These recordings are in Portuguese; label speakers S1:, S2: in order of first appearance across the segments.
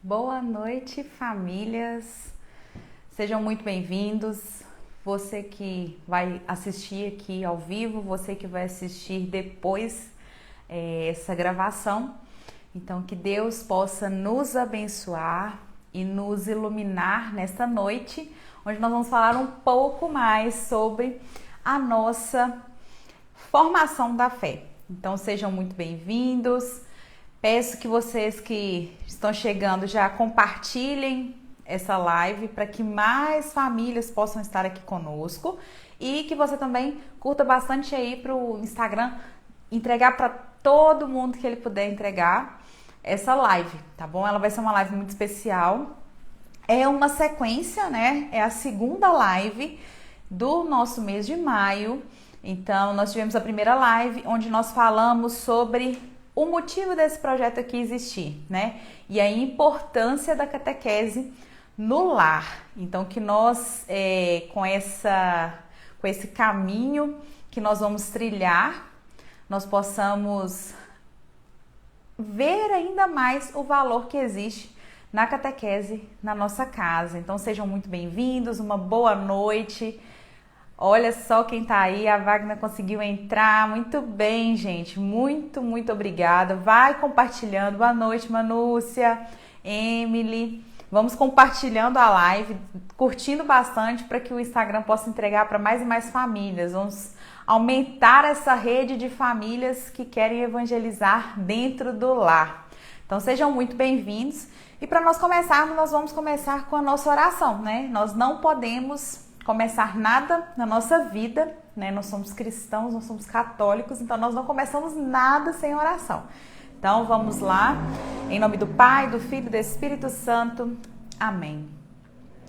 S1: Boa noite, famílias. Sejam muito bem-vindos. Você que vai assistir aqui ao vivo, você que vai assistir depois essa gravação. Então, que Deus possa nos abençoar e nos iluminar nesta noite, onde nós vamos falar um pouco mais sobre a nossa formação da fé. Então, sejam muito bem-vindos. Peço que vocês que estão chegando já compartilhem essa live para que mais famílias possam estar aqui conosco e que você também curta bastante aí para o Instagram, entregar para todo mundo que ele puder entregar essa live, tá bom? Ela vai ser uma live muito especial. É uma sequência, né? É a segunda live do nosso mês de maio. Então, nós tivemos a primeira live onde nós falamos sobre o motivo desse projeto aqui existir, né? E a importância da catequese no lar. Então, que nós, com esse caminho que nós vamos trilhar, nós possamos ver ainda mais o valor que existe na catequese na nossa casa. Então, sejam muito bem-vindos, uma boa noite. Olha só quem tá aí, a Wagner conseguiu entrar, muito bem, gente, muito obrigada. Vai compartilhando, boa noite, Manúcia, Emily. Vamos compartilhando a live, curtindo bastante para que o Instagram possa entregar para mais e mais famílias. Vamos aumentar essa rede de famílias que querem evangelizar dentro do lar. Então sejam muito bem-vindos. E para nós começarmos, nós vamos começar com a nossa oração, né? Nós não podemos começar nada na nossa vida, né? Nós somos cristãos, nós somos católicos, então nós não começamos nada sem oração. Então vamos lá, em nome do Pai, do Filho e do Espírito Santo. Amém.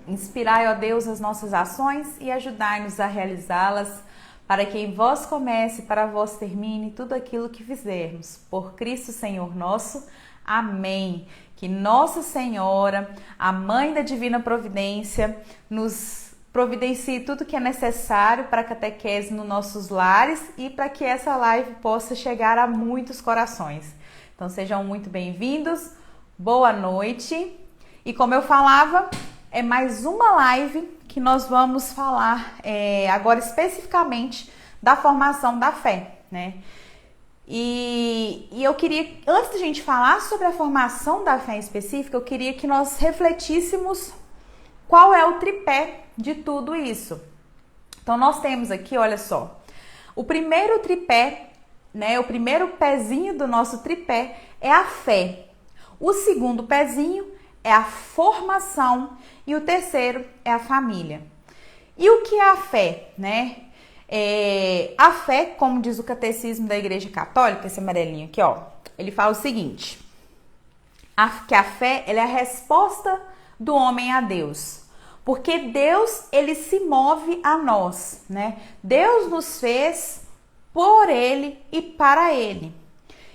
S1: Inspirai, ó Deus, as nossas ações e ajudai-nos a realizá-las, para que em vós comece e para vós termine tudo aquilo que fizermos. Por Cristo Senhor nosso. Amém. Que Nossa Senhora, a Mãe da Divina Providência, nos providencie tudo que é necessário para a catequese nos nossos lares e para que essa live possa chegar a muitos corações. Então sejam muito bem-vindos, boa noite. E como eu falava, é mais uma live que nós vamos falar agora especificamente da formação da fé, né? E eu queria, antes de a gente falar sobre a formação da fé em específico, eu queria que nós refletíssemos qual é o tripé de tudo isso. Então nós temos aqui, olha só, o primeiro tripé, né, o primeiro pezinho do nosso tripé é a fé. O segundo pezinho é a formação e o terceiro é a família. E o que é a fé, né? A fé, como diz o Catecismo da Igreja Católica, esse amarelinho aqui, ó, ele fala o seguinte: que a fé, ela é a resposta do homem a Deus. Porque Deus, ele se move a nós, né? Deus nos fez por ele e para ele.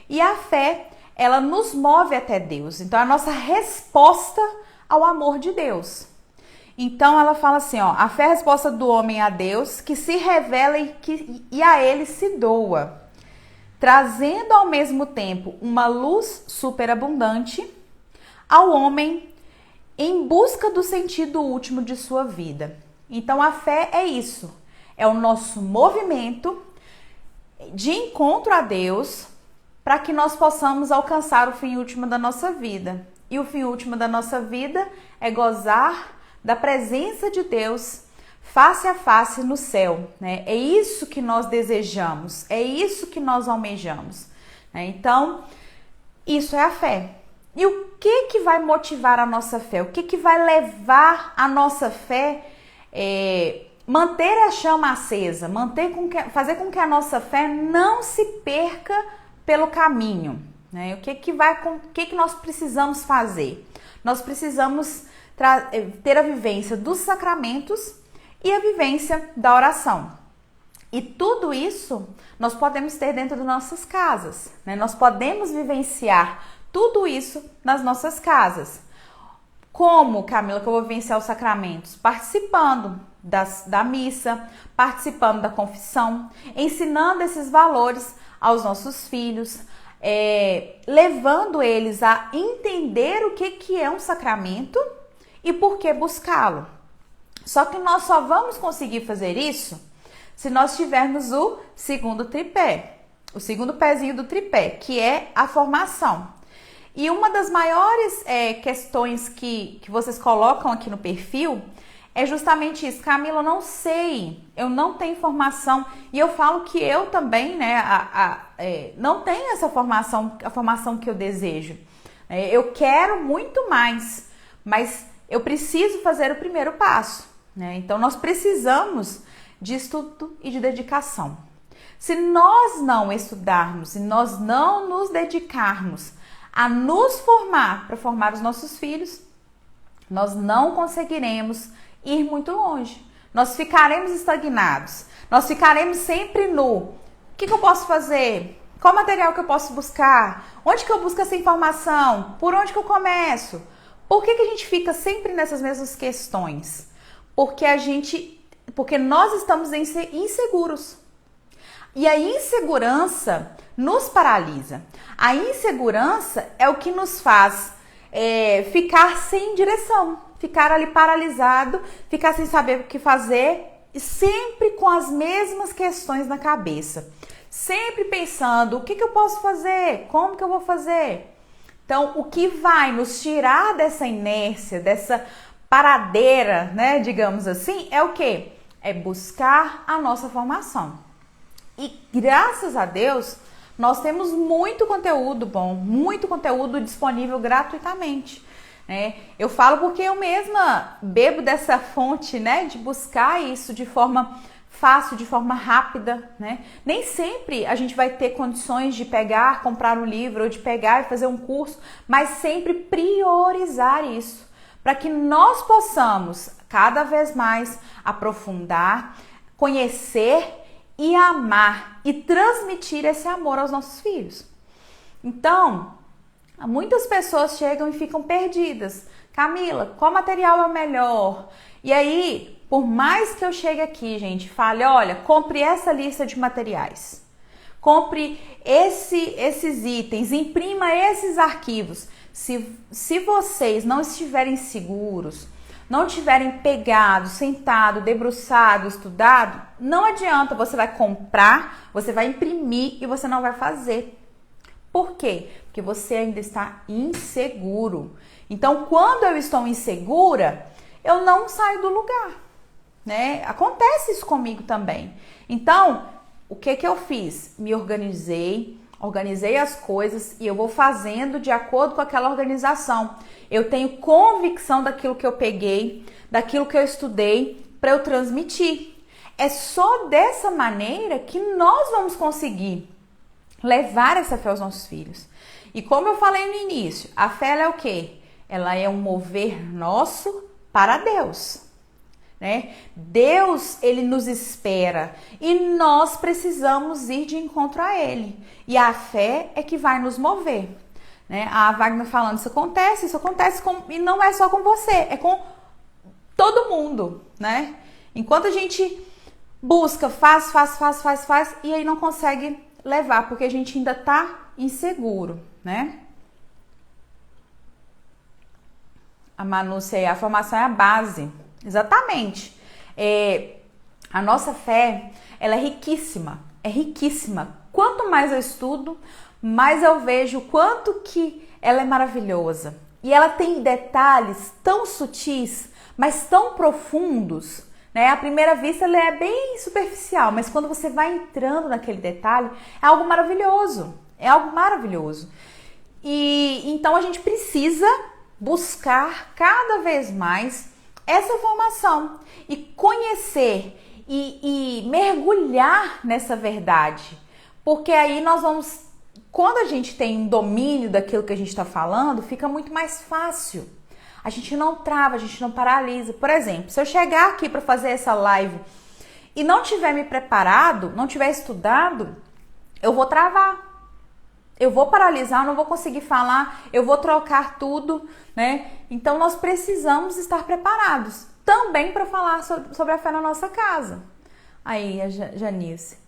S1: E a fé, ela nos move até Deus. Então, é a nossa resposta ao amor de Deus. Então, ela fala assim, ó, a fé é a resposta do homem a Deus, que se revela e a ele se doa, trazendo ao mesmo tempo uma luz superabundante ao homem em busca do sentido último de sua vida. Então a fé é isso, é o nosso movimento de encontro a Deus para que nós possamos alcançar o fim último da nossa vida. E o fim último da nossa vida é gozar da presença de Deus face a face no céu, né? É isso que nós desejamos, é isso que nós almejamos, né? Então, isso é a fé. E o que vai motivar a nossa fé? O que vai levar a nossa fé manter a chama acesa, fazer com que a nossa fé não se perca pelo caminho, né? O que nós precisamos fazer? Nós precisamos ter a vivência dos sacramentos e a vivência da oração. E tudo isso nós podemos ter dentro das nossas casas, né? Nós podemos vivenciar tudo isso nas nossas casas. Como, Camila, que eu vou vivenciar os sacramentos? Participando da missa, participando da confissão, ensinando esses valores aos nossos filhos, levando eles a entender o que é um sacramento e por que buscá-lo. Só que nós só vamos conseguir fazer isso se nós tivermos o segundo tripé, o segundo pezinho do tripé, que é a formação. E uma das maiores questões que vocês colocam aqui no perfil é justamente isso. Camila, eu não sei, eu não tenho formação. E eu falo que eu também, né, não tenho essa formação, a formação que eu desejo. Eu quero muito mais, mas eu preciso fazer o primeiro passo, né? Então, nós precisamos de estudo e de dedicação. Se nós não estudarmos, se nós não nos dedicarmos a nos formar para formar os nossos filhos, nós não conseguiremos ir muito longe. Nós ficaremos estagnados. Nós ficaremos sempre no o que eu posso fazer? Qual material que eu posso buscar? Onde que eu busco essa informação? Por onde que eu começo? Por que a gente fica sempre nessas mesmas questões? Porque nós estamos inseguros. E a insegurança nos paralisa. A insegurança é o que nos faz ficar sem direção, ficar ali paralisado, ficar sem saber o que fazer e sempre com as mesmas questões na cabeça. Sempre pensando, o que eu posso fazer? Como que eu vou fazer? Então, o que vai nos tirar dessa inércia, dessa paradeira, né, digamos assim, é o quê? É buscar a nossa formação. E graças a Deus, nós temos muito conteúdo bom, muito conteúdo disponível gratuitamente, né? Eu falo porque eu mesma bebo dessa fonte, né, de buscar isso de forma fácil, de forma rápida, né? Nem sempre a gente vai ter condições de pegar, comprar um livro ou de pegar e fazer um curso, mas sempre priorizar isso, para que nós possamos cada vez mais aprofundar, conhecer e amar e transmitir esse amor aos nossos filhos. Então, muitas pessoas chegam e ficam perdidas. Camila, qual material é o melhor? E aí, por mais que eu chegue aqui, gente, fale, olha, compre essa lista de materiais. Compre esses itens, imprima esses arquivos. Se vocês não estiverem seguros, não tiverem pegado, sentado, debruçado, estudado, não adianta, você vai comprar, você vai imprimir e você não vai fazer. Por quê? Porque você ainda está inseguro. Então, quando eu estou insegura, eu não saio do lugar, né? Acontece isso comigo também. Então, o que eu fiz? Me organizei as coisas e eu vou fazendo de acordo com aquela organização. Eu tenho convicção daquilo que eu peguei, daquilo que eu estudei para eu transmitir. É só dessa maneira que nós vamos conseguir levar essa fé aos nossos filhos. E como eu falei no início, a fé ela é o quê? Ela é um mover nosso para Deus, né? Deus, ele nos espera e nós precisamos ir de encontro a ele. E a fé é que vai nos mover, né? A Wagner falando, isso acontece e não é só com você, é com todo mundo, né? Enquanto a gente busca, faz e aí não consegue levar, porque a gente ainda tá inseguro, né? A Manúcia, a formação é a base. Exatamente. A nossa fé, ela é riquíssima. É riquíssima. Quanto mais eu estudo, mais eu vejo o quanto que ela é maravilhosa. E ela tem detalhes tão sutis, mas tão profundos, né? À primeira vista ela é bem superficial, mas quando você vai entrando naquele detalhe, é algo maravilhoso. É algo maravilhoso. E então a gente precisa buscar cada vez mais essa formação e conhecer e mergulhar nessa verdade, porque aí nós vamos, quando a gente tem um domínio daquilo que a gente está falando, fica muito mais fácil. A gente não trava, a gente não paralisa. Por exemplo, se eu chegar aqui para fazer essa live e não tiver me preparado, não tiver estudado, eu vou travar. Eu vou paralisar, não vou conseguir falar, eu vou trocar tudo, né? Então, nós precisamos estar preparados também para falar sobre a fé na nossa casa. Aí, a Janice.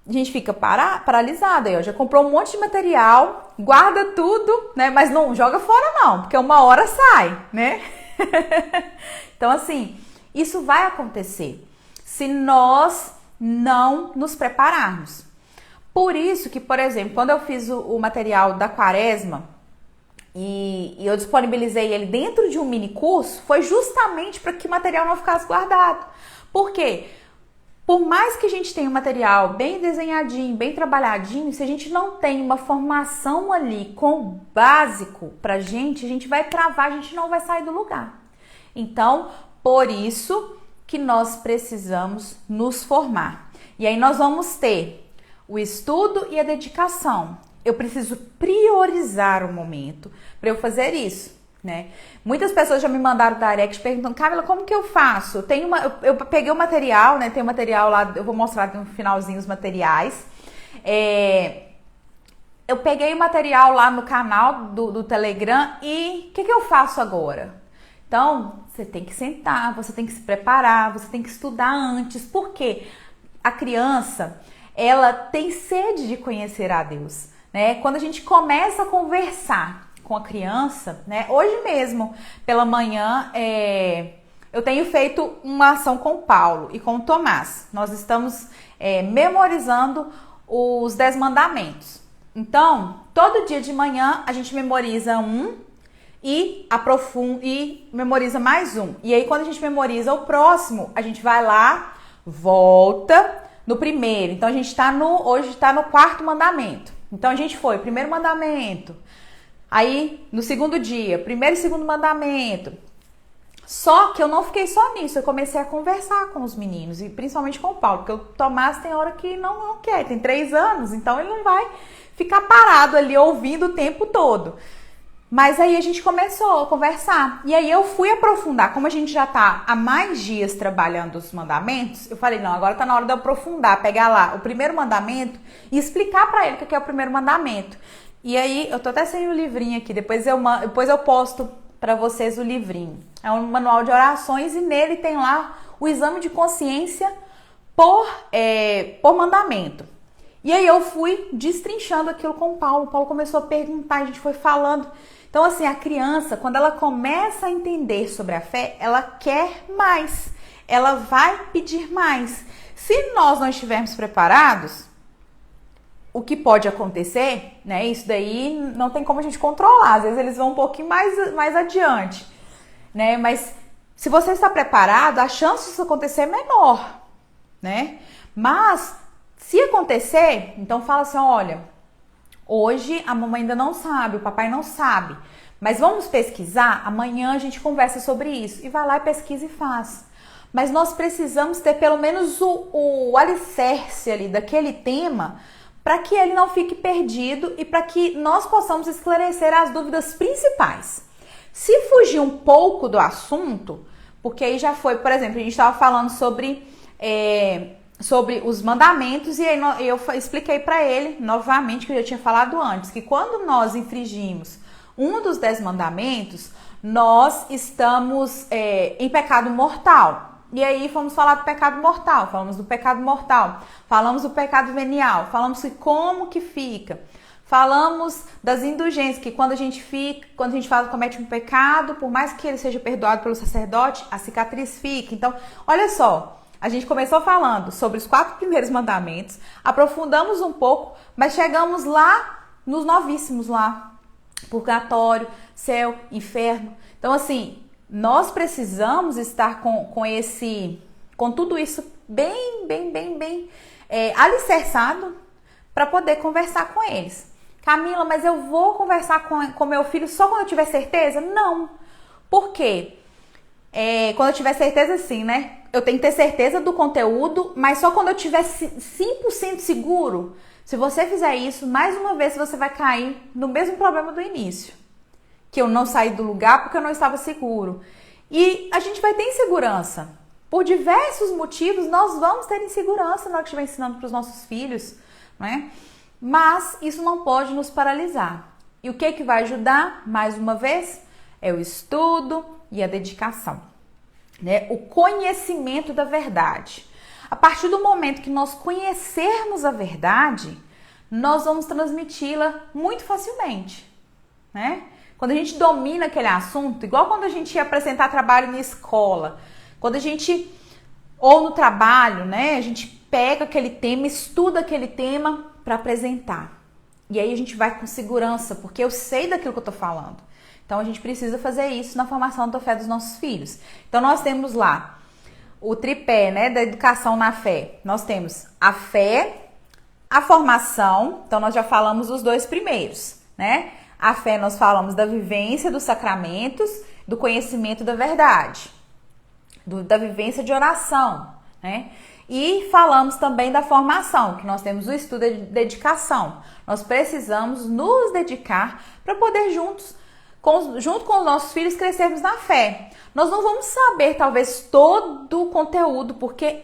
S1: a gente fica paralisado aí, ó. Já comprou um monte de material, guarda tudo, né? Mas não joga fora não, porque uma hora sai, né? Então, assim, isso vai acontecer se nós não nos prepararmos. Por isso que, por exemplo, quando eu fiz o material da Quaresma e eu disponibilizei ele dentro de um mini curso, foi justamente para que o material não ficasse guardado. Por quê? Por mais que a gente tenha um material bem desenhadinho, bem trabalhadinho, se a gente não tem uma formação ali com o básico pra gente, a gente vai travar, a gente não vai sair do lugar. Então, por isso que nós precisamos nos formar. E aí nós vamos ter o estudo e a dedicação. Eu preciso priorizar o momento para eu fazer isso. Né? Muitas pessoas já me mandaram direct perguntando, Camila, como que eu faço? Eu peguei o material, né? Tem o material lá, eu vou mostrar no finalzinho os materiais. Eu peguei o material lá no canal do Telegram e o que eu faço agora? Então, você tem que sentar, você tem que se preparar, você tem que estudar antes, porque a criança, ela tem sede de conhecer a Deus, né? Quando a gente começa a conversar com a criança, né? Hoje mesmo, pela manhã, eu tenho feito uma ação com o Paulo e com o Tomás. Nós estamos memorizando os 10 mandamentos. Então, todo dia de manhã a gente memoriza um e aprofunda e memoriza mais um. E aí, quando a gente memoriza o próximo, a gente vai lá, volta no primeiro. Então, a gente hoje está no 4º mandamento. Então, a gente foi, primeiro mandamento. Aí, no segundo dia, primeiro e segundo mandamento. Só que eu não fiquei só nisso, eu comecei a conversar com os meninos, e principalmente com o Paulo, porque o Tomás tem hora que não quer, tem 3 anos, então ele não vai ficar parado ali ouvindo o tempo todo. Mas aí a gente começou a conversar, e aí eu fui aprofundar, como a gente já tá há mais dias trabalhando os mandamentos, eu falei, não, agora tá na hora de eu aprofundar, pegar lá o primeiro mandamento e explicar para ele o que é o primeiro mandamento. E aí, eu tô até sem o livrinho aqui, depois eu posto para vocês o livrinho. É um manual de orações e nele tem lá o exame de consciência por mandamento. E aí eu fui destrinchando aquilo com o Paulo. O Paulo começou a perguntar, a gente foi falando. Então, assim, a criança, quando ela começa a entender sobre a fé, ela quer mais. Ela vai pedir mais. Se nós não estivermos preparados, o que pode acontecer, né? Isso daí não tem como a gente controlar. Às vezes eles vão um pouquinho mais adiante, né? Mas se você está preparado, a chance disso acontecer é menor, né? Mas se acontecer, então fala assim, olha, hoje a mamãe ainda não sabe, o papai não sabe, mas vamos pesquisar, amanhã a gente conversa sobre isso. E vai lá e pesquisa e faz. Mas nós precisamos ter pelo menos o alicerce ali daquele tema, para que ele não fique perdido e para que nós possamos esclarecer as dúvidas principais. Se fugir um pouco do assunto, porque aí já foi, por exemplo, a gente estava falando sobre os mandamentos, e aí eu expliquei para ele novamente, que eu já tinha falado antes, que quando nós infringimos um dos 10 mandamentos, nós estamos em pecado mortal. E aí fomos falar do pecado mortal, falamos do pecado mortal, falamos do pecado venial, falamos de como que fica, falamos das indulgências, que quando a gente comete um pecado, por mais que ele seja perdoado pelo sacerdote, a cicatriz fica. Então, olha só, a gente começou falando sobre os 4 primeiros mandamentos, aprofundamos um pouco, mas chegamos lá nos novíssimos lá, purgatório, céu, inferno. Então, assim, nós precisamos estar com tudo isso bem alicerçado para poder conversar com eles. Camila, mas eu vou conversar com meu filho só quando eu tiver certeza? Não. Por quê? Quando eu tiver certeza, sim, né? Eu tenho que ter certeza do conteúdo, mas só quando eu tiver 100% seguro. Se você fizer isso, mais uma vez você vai cair no mesmo problema do início. Que eu não saí do lugar porque eu não estava seguro. E a gente vai ter insegurança. Por diversos motivos, nós vamos ter insegurança na hora que estiver ensinando para os nossos filhos, né? Mas isso não pode nos paralisar. E o que vai ajudar, mais uma vez, é o estudo e a dedicação, né? O conhecimento da verdade. a partir do momento que nós conhecermos a verdade, nós vamos transmiti-la muito facilmente, né? Quando a gente domina aquele assunto, igual quando a gente ia apresentar trabalho na escola, quando a gente, ou no trabalho, né? A gente pega aquele tema, estuda aquele tema para apresentar. E aí a gente vai com segurança, porque eu sei daquilo que eu tô falando. Então a gente precisa fazer isso na formação da fé dos nossos filhos. Então nós temos lá o tripé, né, da educação na fé. Nós temos a fé, a formação, então nós já falamos dos dois primeiros, né? A fé nós falamos da vivência dos sacramentos, do conhecimento da verdade, da vivência de oração, né? E falamos também da formação, que nós temos o estudo de dedicação. Nós precisamos nos dedicar para poder junto com os nossos filhos crescermos na fé. Nós não vamos saber talvez todo o conteúdo, porque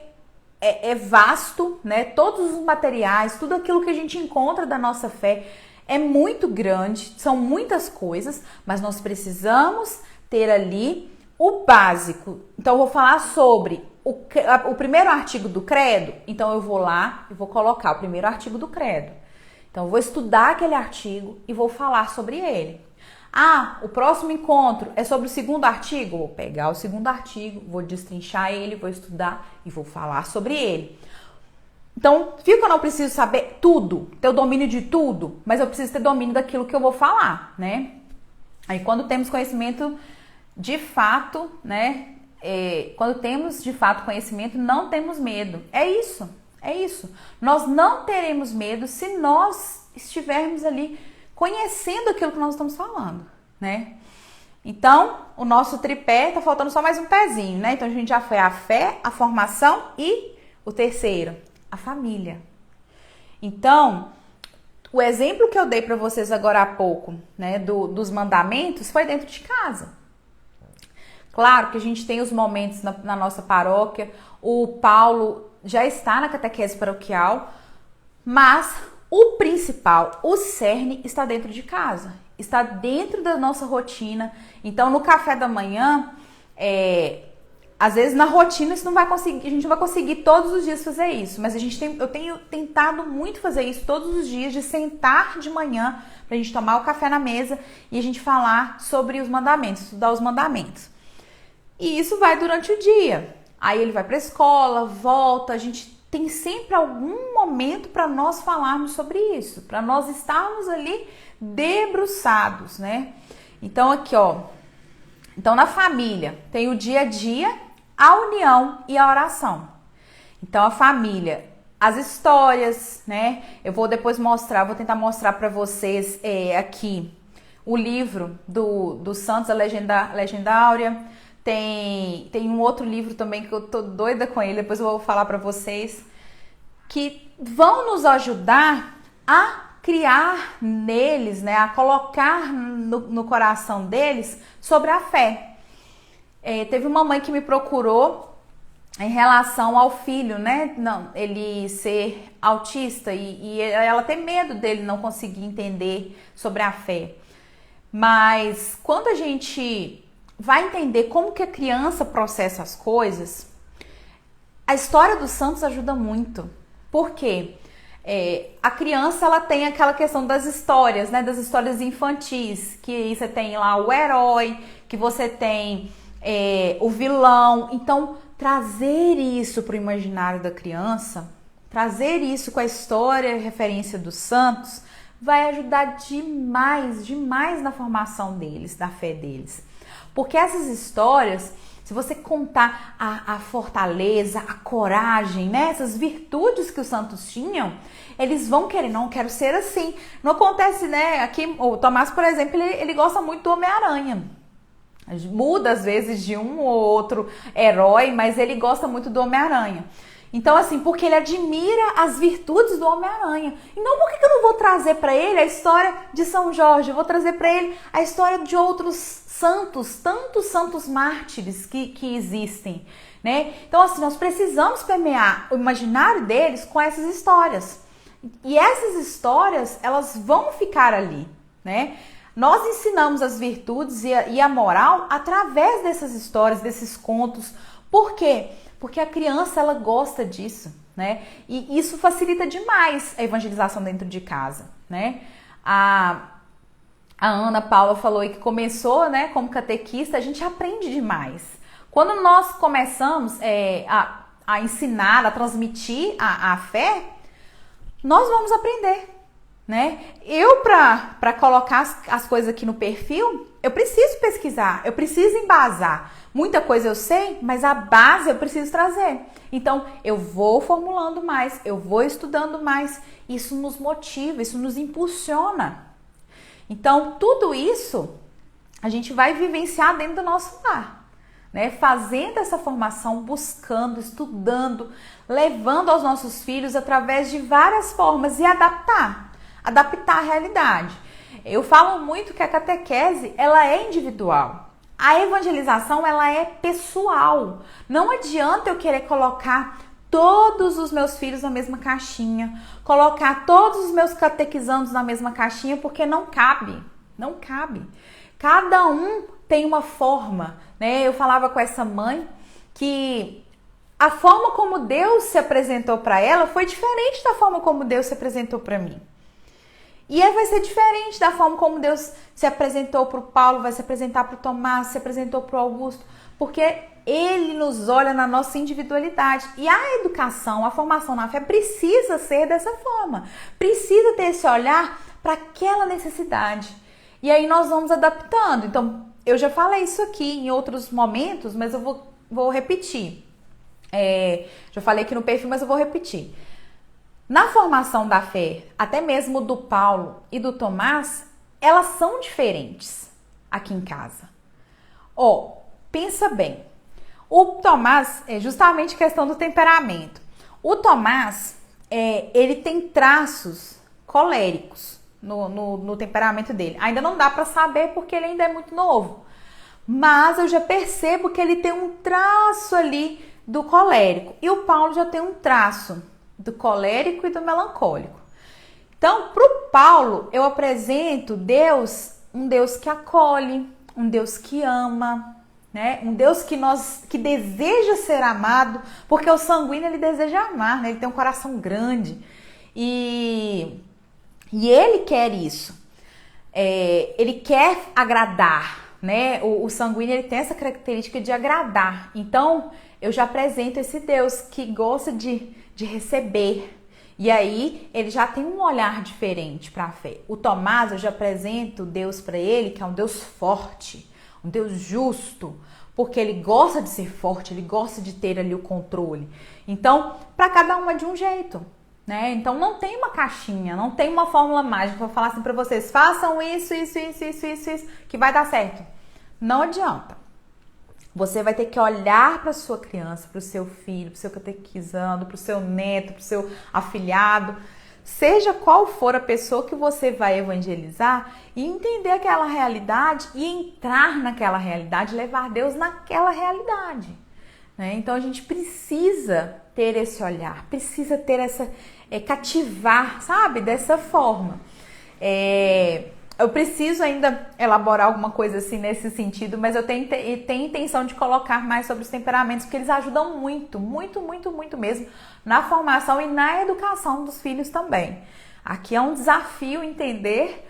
S1: é vasto, né? Todos os materiais, tudo aquilo que a gente encontra da nossa fé é muito grande, são muitas coisas, mas nós precisamos ter ali o básico. Então eu vou falar sobre o primeiro artigo do credo, então eu vou lá e vou colocar o primeiro artigo do credo. Então eu vou estudar aquele artigo e vou falar sobre ele. Ah, o próximo encontro é sobre o segundo artigo? Vou pegar o segundo artigo, vou destrinchar ele, vou estudar e vou falar sobre ele. Então, fica que eu não preciso saber tudo, ter o domínio de tudo, mas eu preciso ter domínio daquilo que eu vou falar, né? Aí quando temos conhecimento de fato, né? Quando temos de fato conhecimento, não temos medo. É isso. Nós não teremos medo se nós estivermos ali conhecendo aquilo que nós estamos falando, né? Então, o nosso tripé, tá faltando só mais um pezinho, né? Então, a gente já foi a fé, a formação e o terceiro, a família. Então, o exemplo que eu dei para vocês agora há pouco, né, dos mandamentos, foi dentro de casa. Claro que a gente tem os momentos na nossa paróquia, o Paulo já está na catequese paroquial, mas o principal, o cerne, está dentro de casa, está dentro da nossa rotina. Então, no café da manhã, às vezes na rotina a gente não vai conseguir todos os dias fazer isso, mas eu tenho tentado muito fazer isso todos os dias, de sentar de manhã para a gente tomar o café na mesa e a gente falar sobre os mandamentos, estudar os mandamentos. E isso vai durante o dia. Aí ele vai para a escola, volta, a gente tem sempre algum momento para nós falarmos sobre isso, para nós estarmos ali debruçados, né? Então aqui, ó. Então na família tem o dia a dia, a união e a oração. Então a família, as histórias, né? Eu vou depois mostrar, vou tentar mostrar para vocês aqui o livro do Santos, a Legenda Áurea. Tem um outro livro também que eu tô doida com ele, depois eu vou falar para vocês, que vão nos ajudar a criar neles, né, a colocar no coração deles sobre a fé. Teve uma mãe que me procurou em relação ao filho, né, ele ser autista e ela tem medo dele não conseguir entender sobre a fé. Mas quando a gente vai entender como que a criança processa as coisas, a história dos santos ajuda muito. Por quê? A criança, ela tem aquela questão das histórias, né? Das histórias infantis, que você tem lá o herói, que você tem o vilão. Então, trazer isso para o imaginário da criança, trazer isso com a história e referência dos santos, vai ajudar demais, demais na formação deles, da fé deles. Porque essas histórias, se você contar a fortaleza, a coragem, né? Essas virtudes que os santos tinham, eles vão querer, não, quero ser assim. Não acontece, né? Aqui, o Tomás, por exemplo, ele gosta muito do Homem-Aranha. Muda, às vezes, de um ou outro herói, mas ele gosta muito do Homem-Aranha. Então, assim, porque ele admira as virtudes do Homem-Aranha. Então, por que eu não vou trazer para ele a história de São Jorge? Eu vou trazer para ele a história de outros santos, tantos santos mártires que existem, né? Então, assim, nós precisamos permear o imaginário deles com essas histórias. E essas histórias, elas vão ficar ali, né? Nós ensinamos as virtudes e a moral através dessas histórias, desses contos. Por quê? Porque a criança, ela gosta disso, né? E isso facilita demais a evangelização dentro de casa, né? A Ana Paula falou aí que começou, né, como catequista, a gente aprende demais. Quando nós começamos a ensinar, a transmitir a fé, nós vamos aprender, né? Eu, para colocar as coisas aqui no perfil, eu preciso pesquisar, eu preciso embasar. Muita coisa eu sei, mas a base eu preciso trazer. Então, eu vou formulando mais, eu vou estudando mais. Isso nos motiva, isso nos impulsiona. Então, tudo isso a gente vai vivenciar dentro do nosso lar, né? Fazendo essa formação, buscando, estudando, levando aos nossos filhos através de várias formas e adaptar a realidade. Eu falo muito que a catequese, ela é individual. A evangelização, ela é pessoal. Não adianta eu querer colocar todos os meus filhos na mesma caixinha, colocar todos os meus catequizandos na mesma caixinha, porque não cabe, não cabe. Cada um tem uma forma, né? Eu falava com essa mãe que a forma como Deus se apresentou para ela foi diferente da forma como Deus se apresentou para mim. E aí vai ser diferente da forma como Deus se apresentou para o Paulo, vai se apresentar para o Tomás, se apresentou para o Augusto, porque ele nos olha na nossa individualidade. E a educação, a formação na fé precisa ser dessa forma. Precisa ter esse olhar para aquela necessidade. E aí nós vamos adaptando. Então, eu já falei isso aqui em outros momentos, mas eu vou repetir. Já falei aqui no perfil, mas eu vou repetir. Na formação da fé, até mesmo do Paulo e do Tomás, elas são diferentes aqui em casa. Pensa bem. O Tomás, é justamente questão do temperamento. O Tomás, ele tem traços coléricos no temperamento dele. Ainda não dá para saber porque ele ainda é muito novo. Mas eu já percebo que ele tem um traço ali do colérico. E o Paulo já tem um traço do colérico e do melancólico. Então, para o Paulo, eu apresento Deus, um Deus que acolhe, um Deus que ama, né? Um Deus que deseja ser amado, porque o sanguíneo ele deseja amar, né? Ele tem um coração grande e ele quer isso. Ele quer agradar, né? O sanguíneo ele tem essa característica de agradar. Então, eu já apresento esse Deus que gosta de receber. E aí, ele já tem um olhar diferente para a fé. O Tomás, eu já apresento Deus para ele, que é um Deus forte, um Deus justo, porque ele gosta de ser forte, ele gosta de ter ali o controle. Então, para cada um é de um jeito, né? Então, não tem uma caixinha, não tem uma fórmula mágica para falar assim para vocês, façam isso, que vai dar certo. Não adianta. Você vai ter que olhar para a sua criança, para o seu filho, para o seu catequizando, para o seu neto, para o seu afilhado, seja qual for a pessoa que você vai evangelizar, e entender aquela realidade e entrar naquela realidade, levar Deus naquela realidade, né? Então a gente precisa ter esse olhar, precisa ter essa, cativar, sabe? Dessa forma. Eu preciso ainda elaborar alguma coisa assim nesse sentido, mas eu tenho intenção de colocar mais sobre os temperamentos, porque eles ajudam muito mesmo na formação e na educação dos filhos também. Aqui é um desafio entender,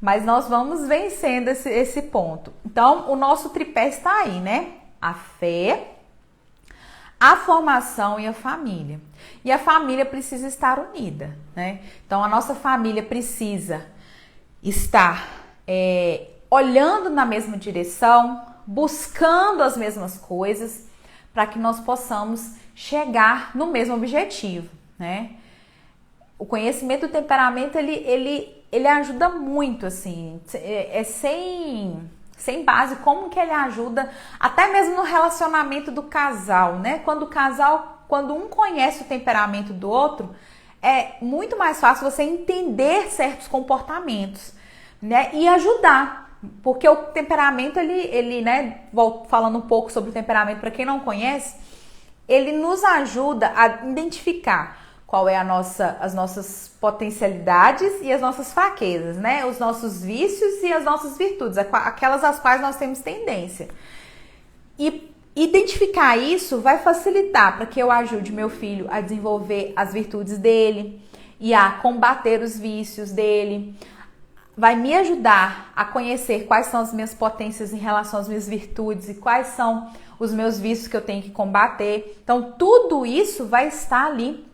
S1: mas nós vamos vencendo esse ponto. Então, o nosso tripé está aí, né? A fé, a formação e a família. E a família precisa estar unida, né? Então, a nossa família precisa estar olhando na mesma direção, buscando as mesmas coisas, para que nós possamos chegar no mesmo objetivo, né? O conhecimento do temperamento, ele ajuda muito, assim, sem base, como que ele ajuda, até mesmo no relacionamento do casal, né? Quando um conhece o temperamento do outro, é muito mais fácil você entender certos comportamentos, né? E ajudar, porque o temperamento, ele, né? Falando um pouco sobre o temperamento, para quem não conhece, ele nos ajuda a identificar qual é as nossas potencialidades e as nossas fraquezas, né? Os nossos vícios e as nossas virtudes, aquelas às quais nós temos tendência. E Identificar isso vai facilitar para que eu ajude meu filho a desenvolver as virtudes dele e a combater os vícios dele. Vai me ajudar a conhecer quais são as minhas potências em relação às minhas virtudes e quais são os meus vícios que eu tenho que combater. Então, tudo isso vai estar ali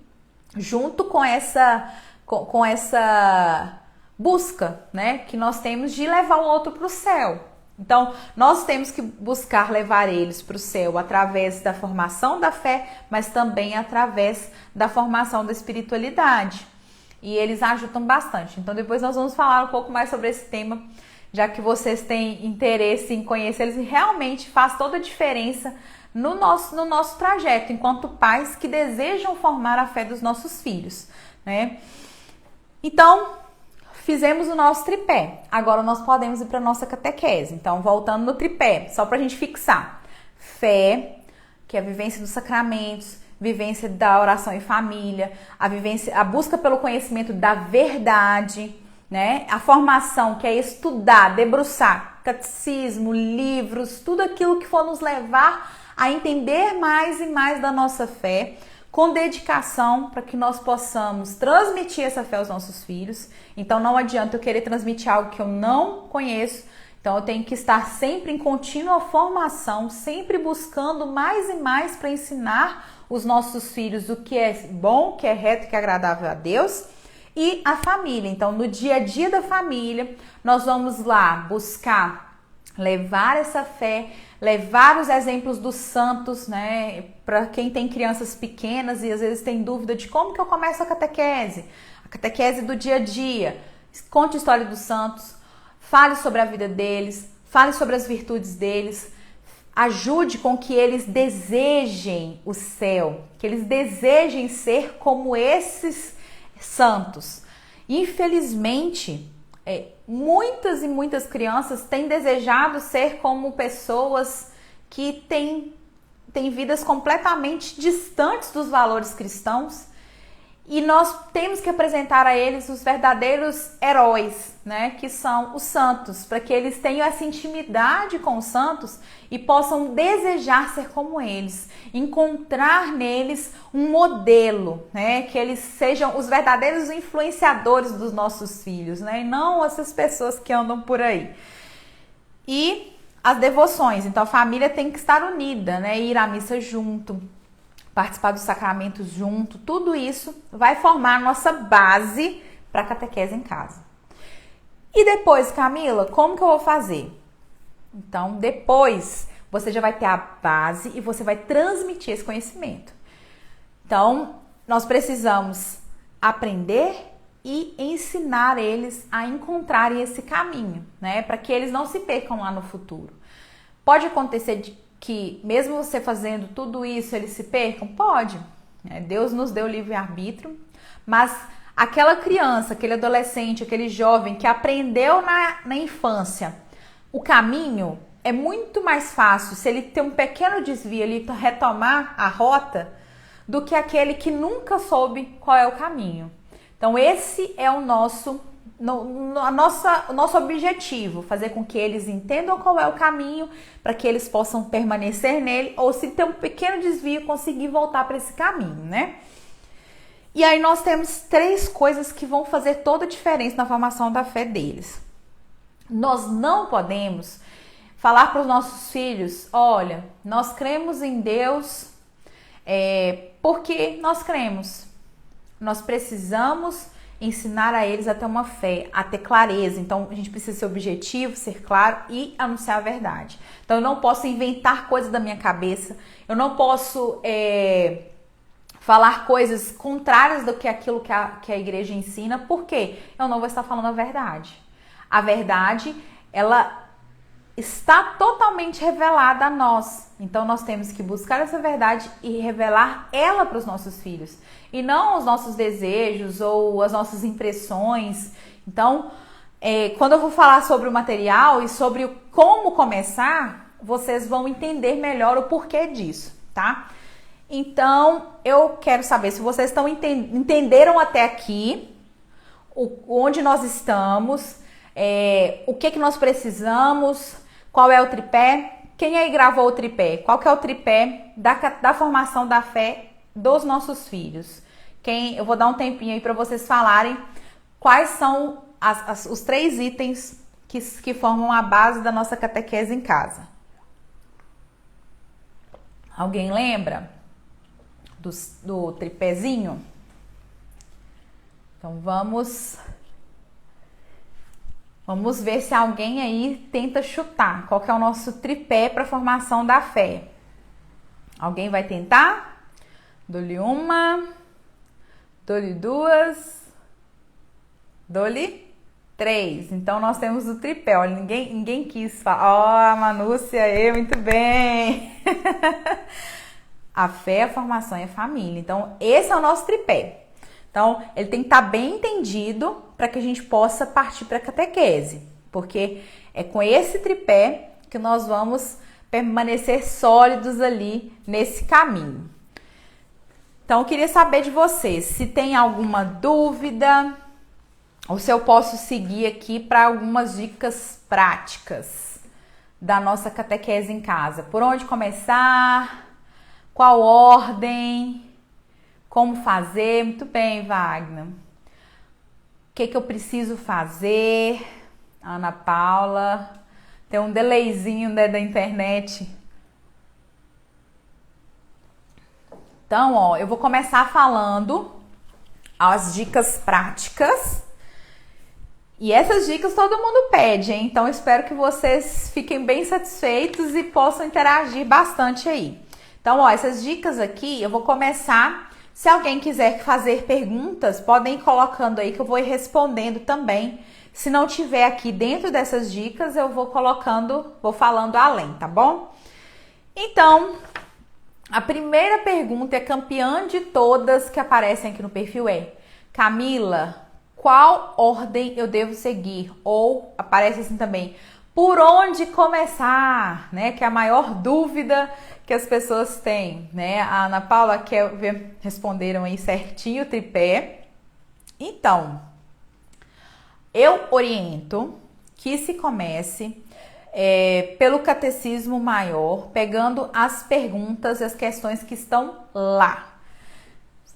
S1: junto com essa busca, né, que nós temos de levar o outro para o céu. Então, nós temos que buscar levar eles para o céu através da formação da fé, mas também através da formação da espiritualidade. E eles ajudam bastante. Então, depois nós vamos falar um pouco mais sobre esse tema, já que vocês têm interesse em conhecer eles, e realmente faz toda a diferença no nosso trajeto, enquanto pais que desejam formar a fé dos nossos filhos, né? Então, fizemos o nosso tripé. Agora nós podemos ir para a nossa catequese. Então, voltando no tripé, só para a gente fixar. Fé, que é a vivência dos sacramentos, vivência da oração em família, a busca pelo conhecimento da verdade, né? A formação, que é estudar, debruçar, catecismo, livros, tudo aquilo que for nos levar a entender mais e mais da nossa fé, com dedicação, para que nós possamos transmitir essa fé aos nossos filhos. Então não adianta eu querer transmitir algo que eu não conheço. Então eu tenho que estar sempre em contínua formação, sempre buscando mais e mais para ensinar os nossos filhos o que é bom, o que é reto, o que é agradável a Deus. E a família. Então no dia a dia da família, nós vamos lá buscar levar essa fé, levar os exemplos dos santos, né? Para quem tem crianças pequenas e às vezes tem dúvida de como que eu começo a catequese do dia a dia. Conte a história dos santos, fale sobre a vida deles, fale sobre as virtudes deles, ajude com que eles desejem o céu, que eles desejem ser como esses santos. Infelizmente, muitas e muitas crianças têm desejado ser como pessoas que têm vidas completamente distantes dos valores cristãos, e nós temos que apresentar a eles os verdadeiros heróis, né, que são os santos, para que eles tenham essa intimidade com os santos e possam desejar ser como eles, encontrar neles um modelo, né, que eles sejam os verdadeiros influenciadores dos nossos filhos, né, e não essas pessoas que andam por aí. E as devoções, então a família tem que estar unida, né, ir à missa junto, participar dos sacramentos junto, tudo isso vai formar a nossa base para a catequese em casa. E depois, Camila, como que eu vou fazer? Então, depois você já vai ter a base e você vai transmitir esse conhecimento. Então, nós precisamos aprender e ensinar eles a encontrarem esse caminho, né? Para que eles não se percam lá no futuro. Pode acontecer que mesmo você fazendo tudo isso, eles se percam? Pode. Deus nos deu livre-arbítrio, mas aquela criança, aquele adolescente, aquele jovem que aprendeu na infância o caminho, é muito mais fácil se ele ter um pequeno desvio ali, retomar a rota, do que aquele que nunca soube qual é o caminho. Então esse é o nosso objetivo, fazer com que eles entendam qual é o caminho, para que eles possam permanecer nele, ou se tem um pequeno desvio, conseguir voltar para esse caminho, né? E aí nós temos 3 coisas que vão fazer toda a diferença na formação da fé deles. Nós não podemos falar para os nossos filhos: olha, nós cremos em Deus porque nós cremos. Nós precisamos ensinar a eles a ter uma fé, a ter clareza. Então, a gente precisa ser objetivo, ser claro e anunciar a verdade. Então, eu não posso inventar coisas da minha cabeça, eu não posso falar coisas contrárias do que aquilo que a igreja ensina, porque eu não vou estar falando a verdade. A verdade, ela está totalmente revelada a nós. Então, nós temos que buscar essa verdade e revelar ela para os nossos filhos. E não os nossos desejos ou as nossas impressões. Então, quando eu vou falar sobre o material e sobre como começar, vocês vão entender melhor o porquê disso, tá? Então, eu quero saber se vocês entenderam até aqui onde nós estamos, o que nós precisamos, qual é o tripé. Quem aí gravou o tripé? Qual que é o tripé da formação da fé dos nossos filhos? Eu vou dar um tempinho aí para vocês falarem quais são os 3 itens que formam a base da nossa catequese em casa. Alguém lembra do tripézinho? Então vamos ver se alguém aí tenta chutar qual que é o nosso tripé para a formação da fé. Alguém vai tentar? Dou-lhe 1, dou-lhe 2, dou-lhe 3. Então nós temos o tripé. Olha, ninguém quis falar. Ó, Manúcia, muito bem. A fé, a formação e a família. Então esse é o nosso tripé. Então, ele tem que estar bem entendido para que a gente possa partir para a catequese, porque é com esse tripé que nós vamos permanecer sólidos ali nesse caminho. Então, eu queria saber de vocês se tem alguma dúvida ou se eu posso seguir aqui para algumas dicas práticas da nossa catequese em casa. Por onde começar? Qual ordem? Como fazer? Muito bem, Wagner. O que eu preciso fazer? Ana Paula. Tem um delayzinho, né, da internet. Então, ó, eu vou começar falando as dicas práticas. E essas dicas todo mundo pede, hein? Então, eu espero que vocês fiquem bem satisfeitos e possam interagir bastante aí. Então, ó, essas dicas aqui, eu vou começar. Se alguém quiser fazer perguntas, podem ir colocando aí que eu vou ir respondendo também. Se não tiver aqui dentro dessas dicas, eu vou falando além, tá bom? Então, a primeira pergunta é campeã de todas que aparecem aqui no perfil Camila, qual ordem eu devo seguir? Ou aparece assim também, por onde começar, né? Que é a maior dúvida que as pessoas têm, né? A Ana Paula, responderam aí certinho o tripé. Então, eu oriento que se comece pelo catecismo maior, pegando as perguntas e as questões que estão lá.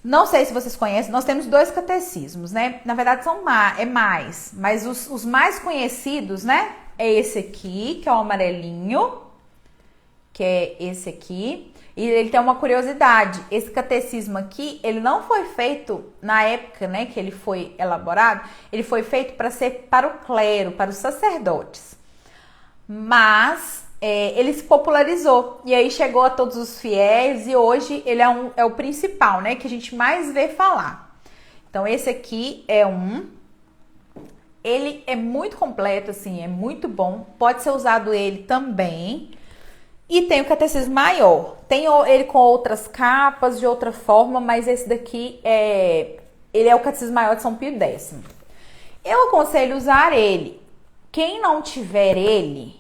S1: Não sei se vocês conhecem, nós temos 2 catecismos, né? Na verdade, é mais, mas os mais conhecidos, né? É esse aqui, que é o amarelinho, que é esse aqui. E ele tem uma curiosidade, esse catecismo aqui, ele não foi feito na época, né, que ele foi elaborado, ele foi feito para ser para o clero, para os sacerdotes. Mas ele se popularizou e aí chegou a todos os fiéis e hoje ele é o principal, né, que a gente mais vê falar. Então esse aqui é ele é muito completo, assim, é muito bom, pode ser usado ele também. E tem o catecismo maior, tem ele com outras capas, de outra forma, mas esse daqui ele é o catecismo maior de São Pio X. Eu aconselho usar ele. Quem não tiver ele,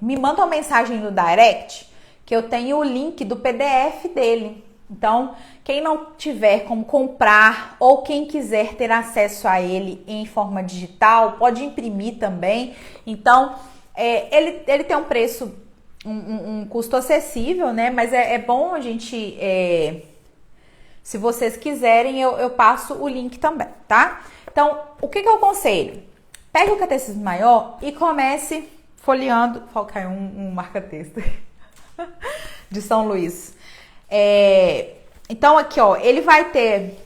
S1: me manda uma mensagem no direct, que eu tenho o link do PDF dele. Então, quem não tiver como comprar ou quem quiser ter acesso a ele em forma digital, pode imprimir também. Então, ele tem um preço, um custo acessível, né? Mas é bom a gente, se vocês quiserem, eu passo o link também, tá? Então, o que eu aconselho? Pegue o catecismo maior e comece folheando. Caiu um marca-texto de São Luís. Então aqui, ó, ele vai ter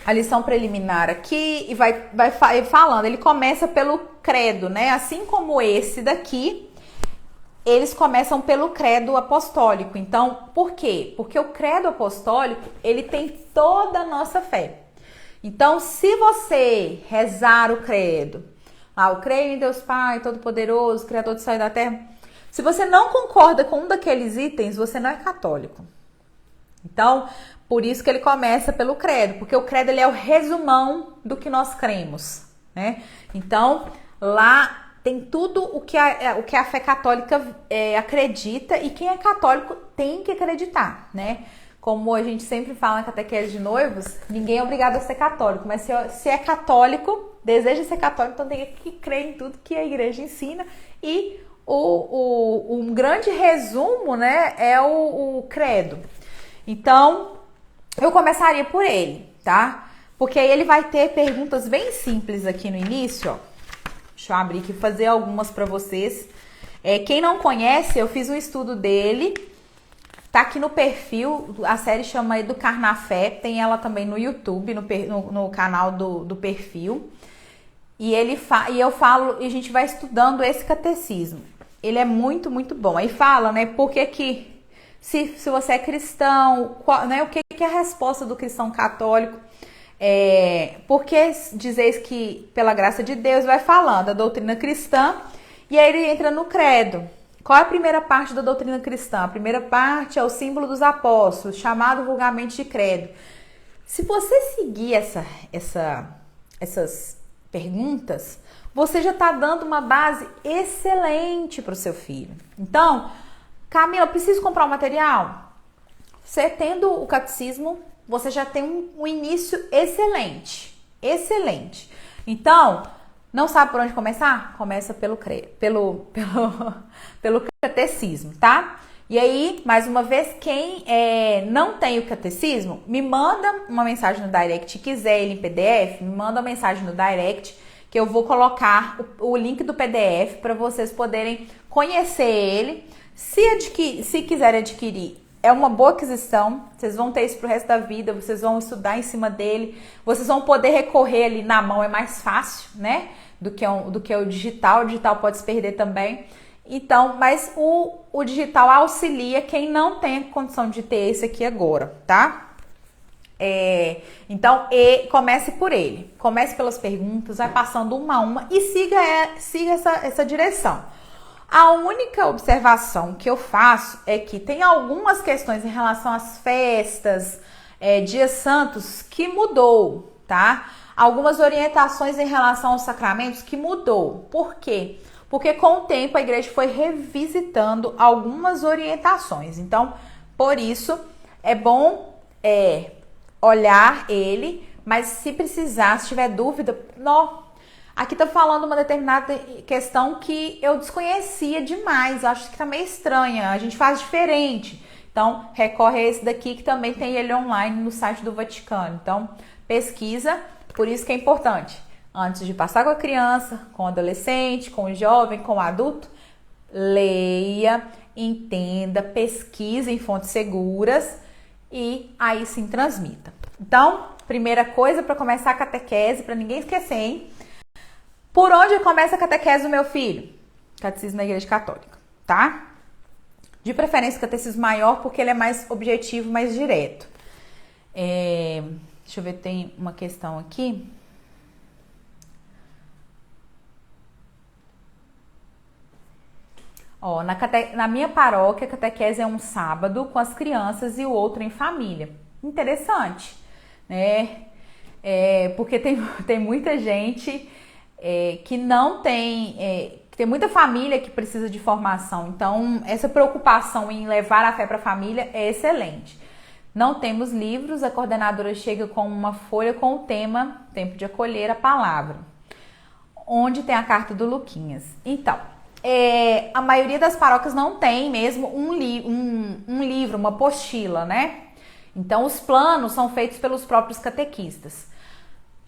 S1: a lição preliminar aqui e vai falando. Ele começa pelo credo, né? Assim como esse daqui, eles começam pelo credo apostólico. Então, por quê? Porque o credo apostólico, ele tem toda a nossa fé. Então, se você rezar o credo, eu creio em Deus Pai, Todo-Poderoso, Criador do céu e da terra, se você não concorda com um daqueles itens, você não é católico. Então, por isso que ele começa pelo credo, porque o credo ele é o resumão do que nós cremos, né? Então, lá tem tudo o que a fé católica acredita e quem é católico tem que acreditar, né? Como a gente sempre fala na catequese de noivos, ninguém é obrigado a ser católico, mas se é católico, deseja ser católico, então tem que crer em tudo que a igreja ensina e um grande resumo, né, é o credo. Então, eu começaria por ele, tá? Porque aí ele vai ter perguntas bem simples aqui no início, ó. Deixa eu abrir aqui e fazer algumas para vocês. Quem não conhece, eu fiz um estudo dele. Tá aqui no perfil, a série chama Educar na Fé. Tem ela também no YouTube, no canal do perfil. E eu falo, e a gente vai estudando esse catecismo. Ele é muito, muito bom. Aí fala, né, por que se você é cristão, né, o que é a resposta do cristão católico? Por que dizeis que pela graça de Deus, vai falando a doutrina cristã, e aí ele entra no credo. Qual é a primeira parte da doutrina cristã? A primeira parte é o símbolo dos apóstolos, chamado vulgarmente de credo. Se você seguir essas perguntas, você já está dando uma base excelente para o seu filho. Então, Camila, preciso comprar o material? Você tendo o catecismo, você já tem um início excelente. Excelente. Então, não sabe por onde começar? Começa pelo catecismo, tá? E aí, mais uma vez, quem não tem o catecismo, me manda uma mensagem no direct, quiser ele em PDF, me manda uma mensagem no direct, que eu vou colocar o link do PDF para vocês poderem conhecer ele. Se quiserem adquirir, é uma boa aquisição, vocês vão ter isso pro resto da vida, vocês vão estudar em cima dele, vocês vão poder recorrer ali na mão, é mais fácil, né? Do que o digital pode se perder também. Então, mas o digital auxilia quem não tem a condição de ter esse aqui agora, tá? Então, comece por ele. Comece pelas perguntas, vai passando uma a uma e siga essa direção. A única observação que eu faço é que tem algumas questões em relação às festas, dias santos, que mudou, tá? Algumas orientações em relação aos sacramentos que mudou. Por quê? Porque com o tempo a igreja foi revisitando algumas orientações. Então, por isso, é bom olhar ele, mas se precisar, se tiver dúvida, aqui tá falando uma determinada questão que eu desconhecia demais, eu acho que tá meio estranha, a gente faz diferente. Então, recorre a esse daqui que também tem ele online no site do Vaticano. Então, pesquisa, por isso que é importante. Antes de passar com a criança, com o adolescente, com o jovem, com o adulto, leia, entenda, pesquise em fontes seguras e aí sim transmita. Então, primeira coisa para começar a catequese, para ninguém esquecer, hein? Por onde começa a catequese do meu filho? Catecismo da Igreja Católica, tá? De preferência, catecismo maior, porque ele é mais objetivo, mais direto. Deixa eu ver, tem uma questão aqui. Na minha paróquia, a catequese é um sábado com as crianças e o outro em família. Interessante, né? Porque tem muita gente que não tem... tem muita família que precisa de formação. Então, essa preocupação em levar a fé para a família é excelente. Não temos livros, a coordenadora chega com uma folha com o tema Tempo de Acolher a Palavra, onde tem a carta do Luquinhas. Então, a maioria das paróquias não tem mesmo um livro, uma apostila, né? Então, os planos são feitos pelos próprios catequistas.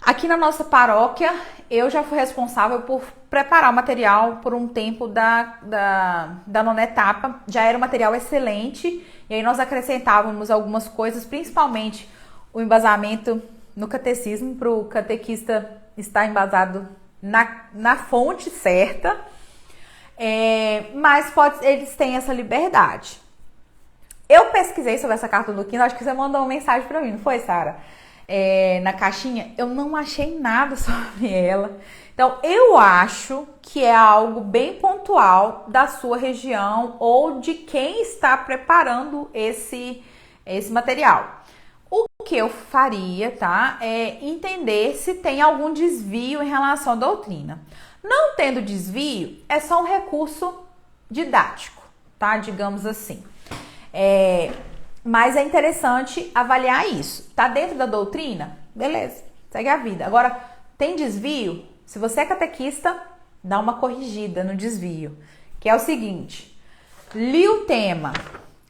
S1: Aqui na nossa paróquia, eu já fui responsável por preparar o material por um tempo da nona etapa. Já era um material excelente, e aí nós acrescentávamos algumas coisas, principalmente o embasamento no catecismo, para o catequista estar embasado na fonte certa. Mas eles têm essa liberdade. Eu pesquisei sobre essa carta do Luquinhas, acho que você mandou uma mensagem para mim, não foi, Sara? Na caixinha, eu não achei nada sobre ela. Então, eu acho que é algo bem pontual da sua região ou de quem está preparando esse material. O que eu faria, tá? É entender se tem algum desvio em relação à doutrina. Não tendo desvio, é só um recurso didático, tá? Digamos assim. Mas é interessante avaliar isso. Tá dentro da doutrina? Beleza, segue a vida. Agora, tem desvio? Se você é catequista, dá uma corrigida no desvio. que é o seguinte: li o tema,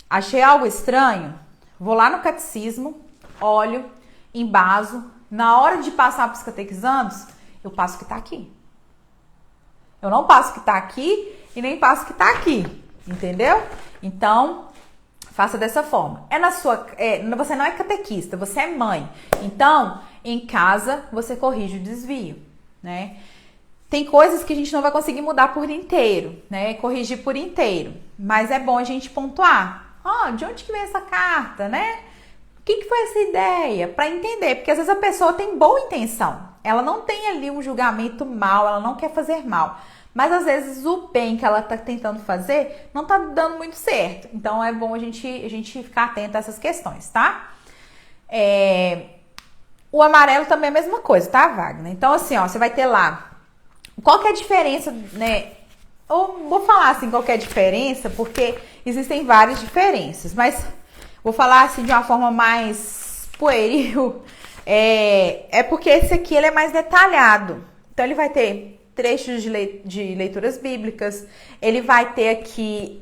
S1: achei algo estranho, vou lá no catecismo, olho, embaso, na hora de passar para os catequizandos, eu passo o que está aqui. Eu não passo o que está aqui e nem passo o que está aqui, entendeu? Então, faça dessa forma. Você não é catequista, você é mãe. Então, em casa, você corrige o desvio, né? Tem coisas que a gente não vai conseguir mudar por inteiro, né? Corrigir por inteiro. Mas é bom a gente pontuar. De onde que veio essa carta, né? O que foi essa ideia? Para entender, porque às vezes a pessoa tem boa intenção. Ela não tem ali um julgamento mal, ela não quer fazer mal. Mas às vezes o bem que ela está tentando fazer não está dando muito certo. Então é bom a gente ficar atento a essas questões, tá? O amarelo também é a mesma coisa, tá, Wagner? Então assim, ó, você vai ter lá. Qual que é a diferença, né? Eu vou falar assim qual que é a diferença, porque existem várias diferenças. Mas vou falar assim de uma forma mais pueril. Porque esse aqui ele é mais detalhado. Então ele vai ter trechos de leituras bíblicas, ele vai ter aqui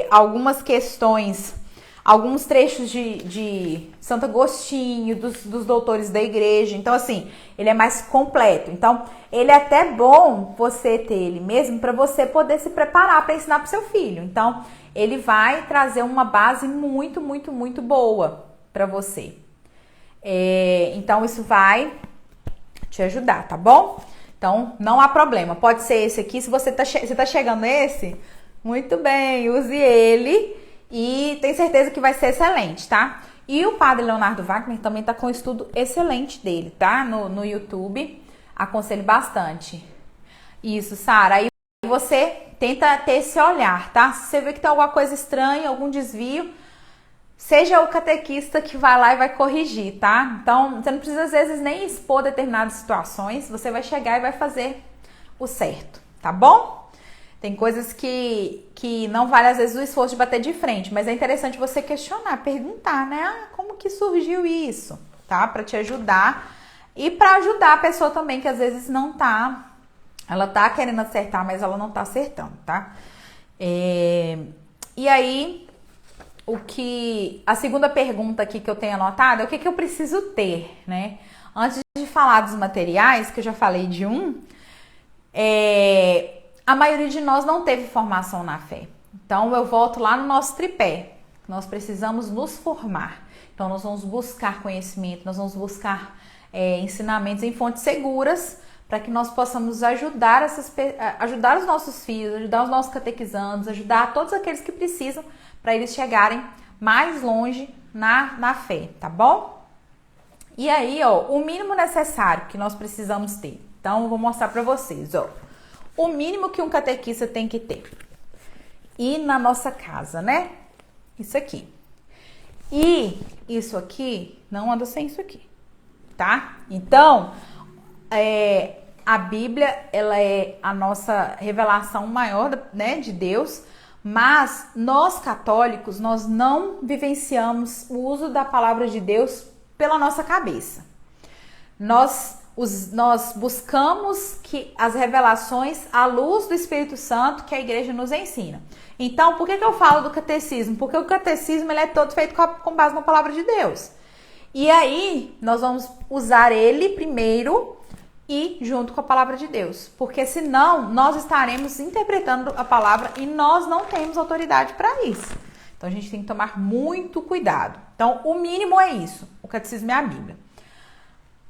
S1: algumas questões, alguns trechos de Santo Agostinho, dos doutores da igreja. Então assim, ele é mais completo. Então ele é até bom você ter ele mesmo para você poder se preparar para ensinar para o seu filho. Então ele vai trazer uma base muito, muito, muito boa para você. Então isso vai te ajudar, tá bom? Então não há problema, pode ser esse aqui. Se você tá chegando nesse, muito bem, use ele e tenho certeza que vai ser excelente, tá? E o Padre Leonardo Wagner também tá com um estudo excelente dele, tá? No YouTube, aconselho bastante. Isso, Sara, aí você tenta ter esse olhar, tá? Se você vê que tem alguma coisa estranha, algum desvio, seja o catequista que vai lá e vai corrigir, tá? Então, você não precisa, às vezes, nem expor determinadas situações. Você vai chegar e vai fazer o certo, tá bom? Tem coisas que não vale, às vezes, o esforço de bater de frente. Mas é interessante você questionar, perguntar, né? Como que surgiu isso, tá? Pra te ajudar. E pra ajudar a pessoa também, que às vezes não tá... Ela tá querendo acertar, mas ela não tá acertando, tá? E aí... A segunda pergunta aqui que eu tenho anotado é o que eu preciso ter, né? Antes de falar dos materiais, que eu já falei de a maioria de nós não teve formação na fé. Então eu volto lá no nosso tripé. Nós precisamos nos formar. Então nós vamos buscar conhecimento, nós vamos buscar ensinamentos em fontes seguras para que nós possamos ajudar os nossos filhos, ajudar os nossos catequizandos, ajudar todos aqueles que precisam para eles chegarem mais longe na fé, tá bom? E aí, ó, o mínimo necessário que nós precisamos ter. Então, eu vou mostrar para vocês, ó. O mínimo que um catequista tem que ter. E na nossa casa, né? Isso aqui. E isso aqui não anda sem isso aqui, tá? Então, a Bíblia, ela é a nossa revelação maior, né, de Deus. Mas nós católicos, nós não vivenciamos o uso da palavra de Deus pela nossa cabeça. Nós buscamos as revelações à luz do Espírito Santo que a igreja nos ensina. Então, por que eu falo do catecismo? Porque o catecismo ele é todo feito com base na palavra de Deus. E aí, nós vamos usar ele primeiro e junto com a palavra de Deus, porque senão nós estaremos interpretando a palavra e nós não temos autoridade para isso. Então a gente tem que tomar muito cuidado. Então o mínimo é isso, o catecismo é a Bíblia.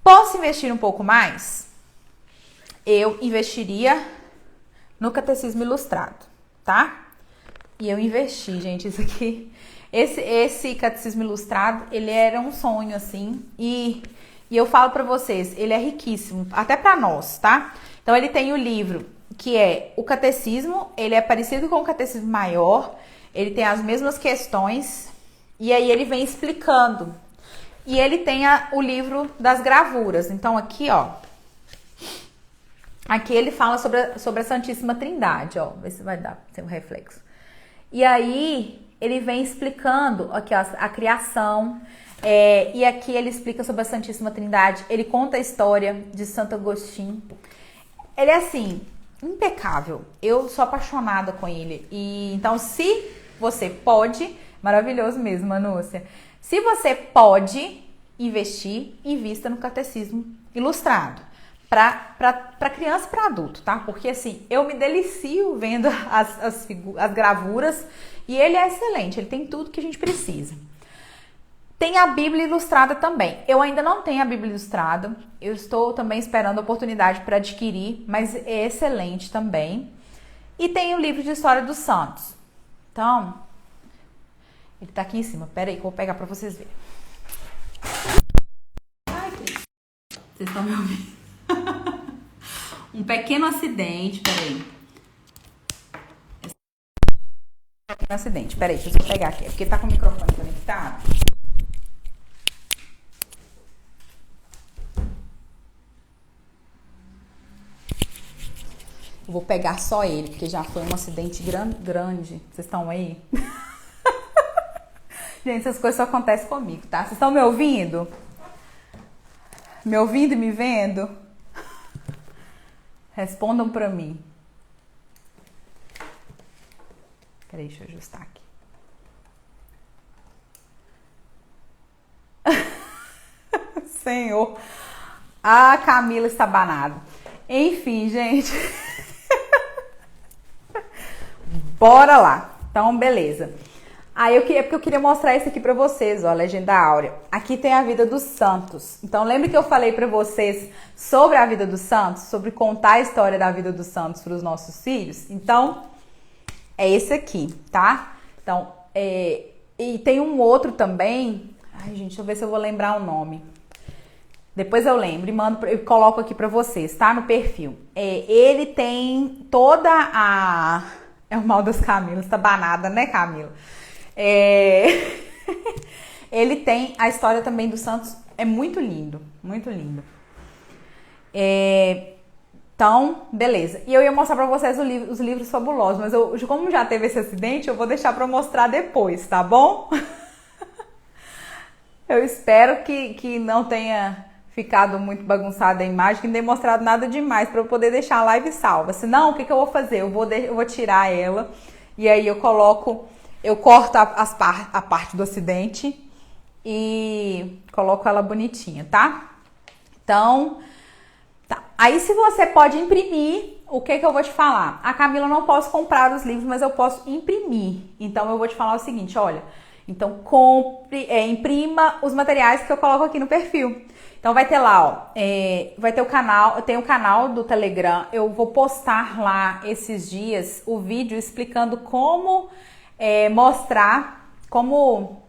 S1: Posso investir um pouco mais? Eu investiria no catecismo ilustrado, tá? E eu investi, gente, isso aqui, esse catecismo ilustrado, ele era um sonho assim, e eu falo pra vocês, ele é riquíssimo, até pra nós, tá? Então ele tem o livro, que é o catecismo, ele é parecido com o catecismo maior, ele tem as mesmas questões, e aí ele vem explicando. E ele tem o livro das gravuras. Então aqui, ó, aqui ele fala sobre a Santíssima Trindade, ó, vê se vai dar sem o reflexo. E aí ele vem explicando aqui, ó, a criação. E aqui ele explica sobre a Santíssima Trindade. Ele conta a história de Santo Agostinho. Ele é assim, impecável. Eu sou apaixonada com ele. E então, se você pode, maravilhoso mesmo, Manúcia. Se você pode investir, invista no Catecismo Ilustrado. Para criança e para adulto, tá? Porque assim, eu me delicio vendo as gravuras e ele é excelente, ele tem tudo que a gente precisa. Tem a Bíblia Ilustrada também. Eu ainda não tenho a Bíblia Ilustrada, eu estou também esperando a oportunidade para adquirir, mas é excelente também. E tem o livro de História dos Santos. Então, ele tá aqui em cima, pera aí que eu vou pegar para vocês verem. Ai, vocês estão me ouvindo? Um pequeno acidente, peraí. Um pequeno acidente, peraí, deixa eu só pegar aqui. É porque tá com o microfone conectado. Eu vou pegar só ele, porque já foi um acidente grande. Vocês estão aí? Gente, essas coisas só acontecem comigo, tá? Vocês estão me ouvindo? Me ouvindo e me vendo? Respondam pra mim. Peraí, deixa eu ajustar aqui. Senhor. A Camila está banada. Enfim, gente. Bora lá. Então, beleza. Aí é porque eu queria mostrar isso aqui pra vocês, ó, a Legenda Áurea. Aqui tem a vida dos santos. Então, lembra que eu falei pra vocês sobre a vida dos santos? Sobre contar a história da vida dos santos pros nossos filhos? Então, é esse aqui, tá? Então, e tem um outro também. Ai, gente, deixa eu ver se eu vou lembrar o nome. Depois eu lembro e mando, eu coloco aqui pra vocês, tá? No perfil. Ele tem toda a... É o mal das Camilas, tá banada, né, Camila? Ele tem a história também dos santos, é muito lindo, muito lindo. Então, beleza. E eu ia mostrar pra vocês os livros fabulosos, mas como já teve esse acidente, eu vou deixar pra mostrar depois, tá bom? Eu espero que não tenha ficado muito bagunçada a imagem, que não tenha mostrado nada demais pra eu poder deixar a live salva. Senão, o que eu vou fazer? Eu vou tirar ela e aí eu corto a parte do acidente e coloco ela bonitinha, tá? Então, tá. Aí se você pode imprimir, o que eu vou te falar? A Camila, não posso comprar os livros, mas eu posso imprimir. Então eu vou te falar o seguinte, olha, então imprima os materiais que eu coloco aqui no perfil. Então vai ter lá, ó, vai ter o canal, tem o canal do Telegram, eu vou postar lá esses dias o vídeo explicando como como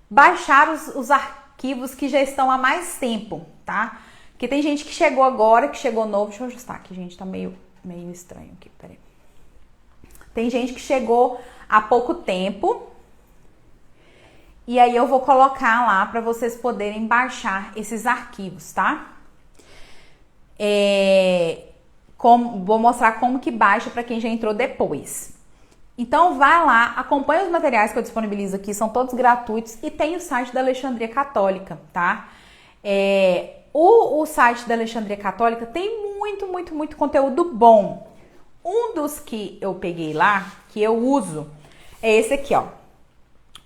S1: baixar os arquivos que já estão há mais tempo, tá? Porque tem gente que chegou agora, que chegou novo. Deixa eu ajustar aqui, gente, tá meio estranho aqui, peraí. Tem gente que chegou há pouco tempo. E aí eu vou colocar lá para vocês poderem baixar esses arquivos, tá? Vou mostrar como que baixa para quem já entrou depois. Então vai lá, acompanha os materiais que eu disponibilizo aqui, são todos gratuitos e tem o site da Alexandria Católica, tá? O site da Alexandria Católica tem muito conteúdo bom. Um dos que eu peguei lá, que eu uso, é esse aqui, ó.